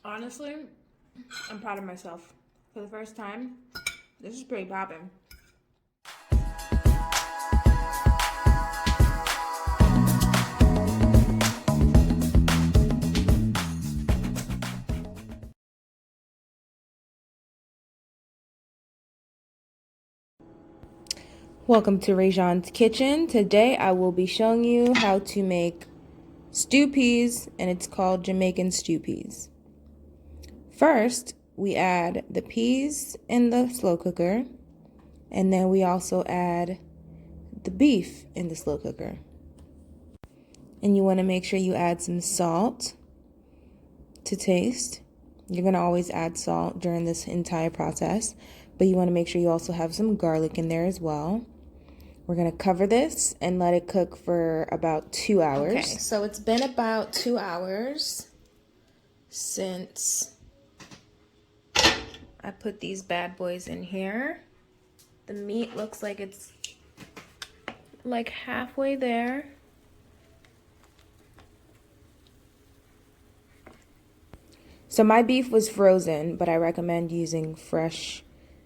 Honestly, I'm proud of myself. For the first time, this is pretty poppin'. Welcome to Rajan's Kitchen. Today I will be showing you how to make stew peas, and it's called Jamaican Stew Peas. First, we add the peas in the slow cooker, and then we also add the beef in the slow cooker. And you want to make sure you add some salt to taste. You're going to always add salt during this entire process, but you want to make sure you also have some garlic in there as well. We're going to cover this and let it cook for about 2 hours. Okay, so it's been about 2 hours since I put these bad boys in here. The meat looks like it's like halfway there. So my beef was frozen, but I recommend using fresh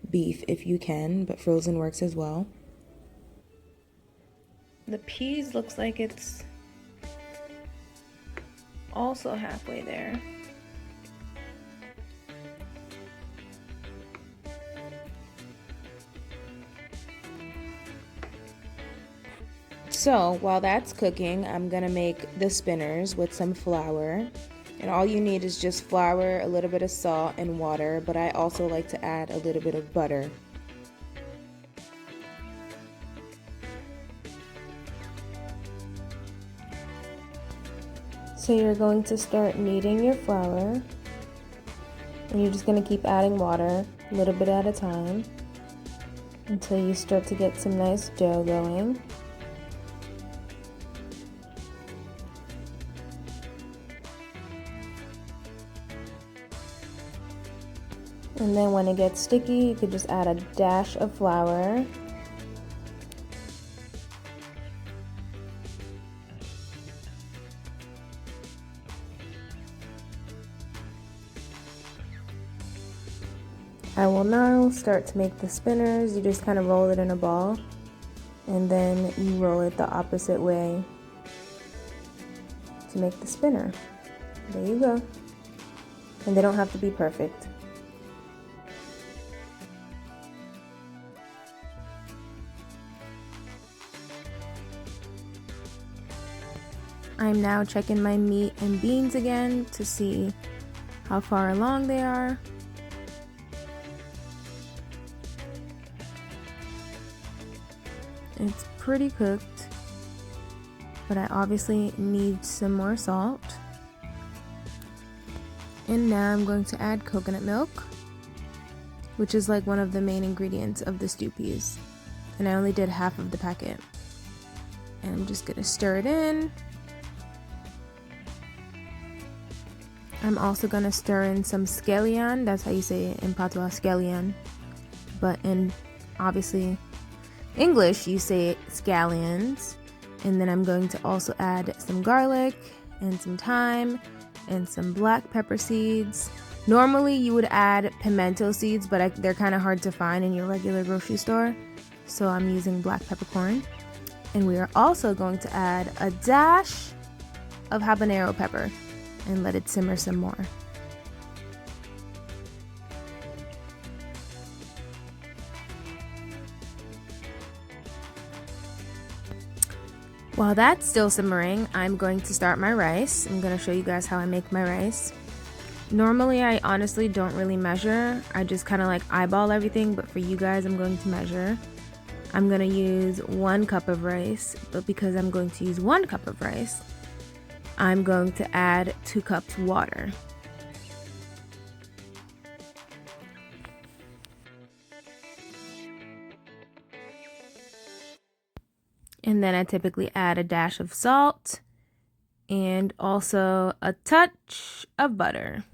beef if you can, but frozen works as well. The peas looks like it's also halfway there. So while that's cooking, I'm gonna make the spinners with some flour. And all you need is just flour, a little bit of salt, and water, but I also like to add a little bit of butter. So you're going to start kneading your flour, and you're just going to keep adding water a little bit at a time until you start to get some nice dough going. And then when it gets sticky, you could just add a dash of flour. I will now start to make the spinners. You just kind of roll it in a ball, and then you roll it the opposite way to make the spinner. There you go. And they don't have to be perfect. I'm now checking my meat and beans again to see how far along they are. It's pretty cooked, but I obviously need some more salt. And now I'm going to add coconut milk, which is like one of the main ingredients of the stew peas. And I only did half of the packet. And I'm just gonna stir it in. I'm also gonna stir in some scallion. That's how you say it in patois, scallion. But in obviously English, you say it scallions. And then I'm going to also add some garlic and some thyme and some black pepper seeds. Normally you would add pimento seeds, but they're kind of hard to find in your regular grocery store. So I'm using black peppercorn. And we are also going to add a dash of habanero pepper and let it simmer some more. While that's still simmering, I'm going to start my rice. I'm going to show you guys how I make my rice. Normally, I honestly don't really measure. I just kind of like eyeball everything, but for you guys, I'm going to measure. I'm going to use 1 cup of rice, but because I'm going to use 1 cup of rice, I'm going to add 2 cups water. And then I typically add a dash of salt and also a touch of butter.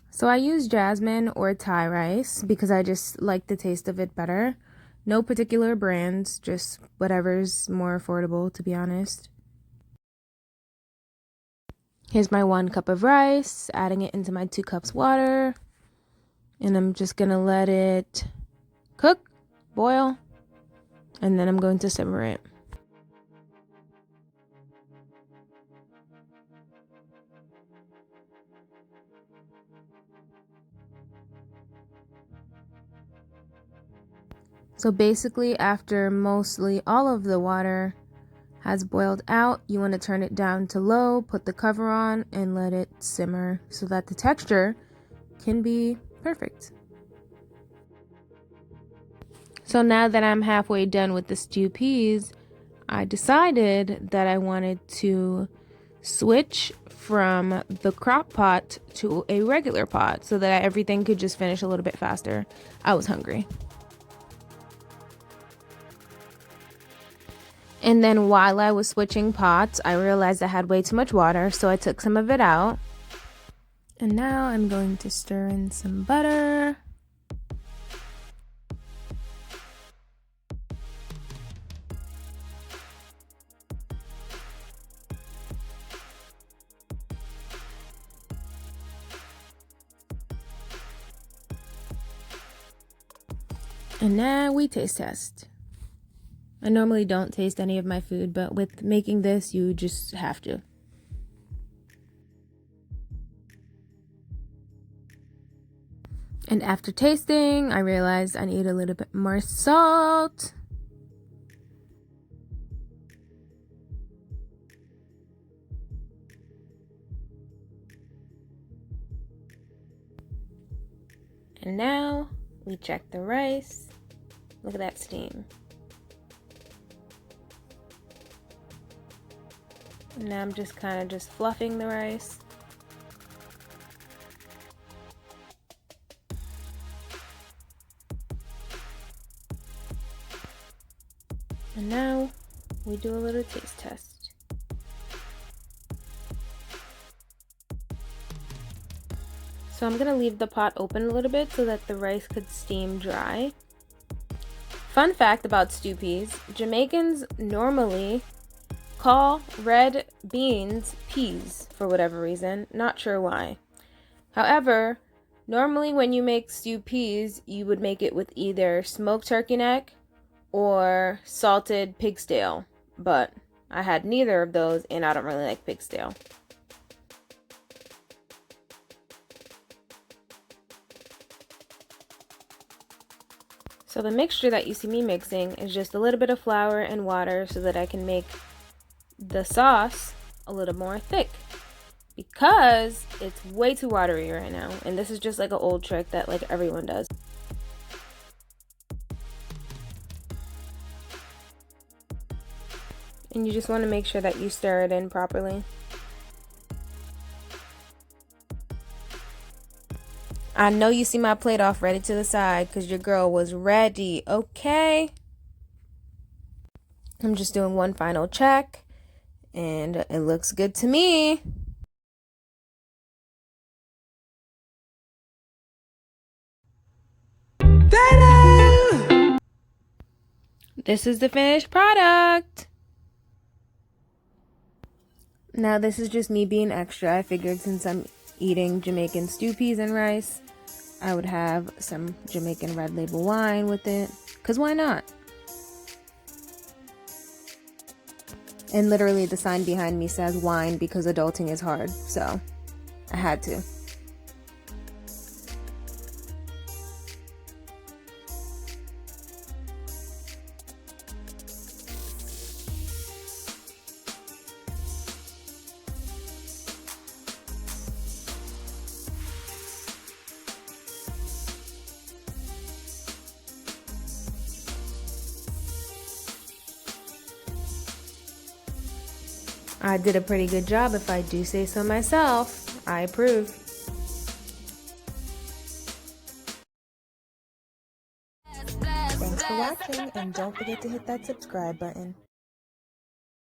So I use jasmine or Thai rice because I just like the taste of it better. No particular brands, just whatever's more affordable, to be honest. Here's my 1 cup of rice, adding it into my 2 cups water. And I'm just gonna let it cook, boil, and then I'm going to simmer it. So basically, after mostly all of the water has boiled out, you want to turn it down to low, put the cover on, and let it simmer so that the texture can be perfect. So now that I'm halfway done with the stew peas, I decided that I wanted to switch from the crock pot to a regular pot so that everything could just finish a little bit faster. I was hungry. And then while I was switching pots, I realized I had way too much water, so I took some of it out. And now I'm going to stir in some butter. And now we taste test. I normally don't taste any of my food, but with making this, you just have to. And after tasting, I realized I need a little bit more salt. And now we check the rice. Look at that steam. And now I'm just kind of fluffing the rice. And now we do a little taste test. So I'm gonna leave the pot open a little bit so that the rice could steam dry. Fun fact about stew peas, Jamaicans normally call red beans peas for whatever reason, not sure why. However, normally when you make stew peas, you would make it with either smoked turkey neck or salted pig's tail, but I had neither of those and I don't really like pig's tail. So the mixture that you see me mixing is just a little bit of flour and water so that I can make the sauce a little more thick, because it's way too watery right now, and this is just like an old trick that like everyone does. And you just want to make sure that you stir it in properly. I know you see my plate off ready to the side because your girl was ready, okay? I'm just doing one final check, and it looks good to me. Ta-da! This is the finished product. Now this is just me being extra. I figured since I'm eating Jamaican stew peas and rice, I would have some Jamaican red label wine with it, because why not? And literally the sign behind me says wine because adulting is hard, so I had to. I did a pretty good job if I do say so myself. I approve. Thanks for watching, and don't forget to hit that subscribe button.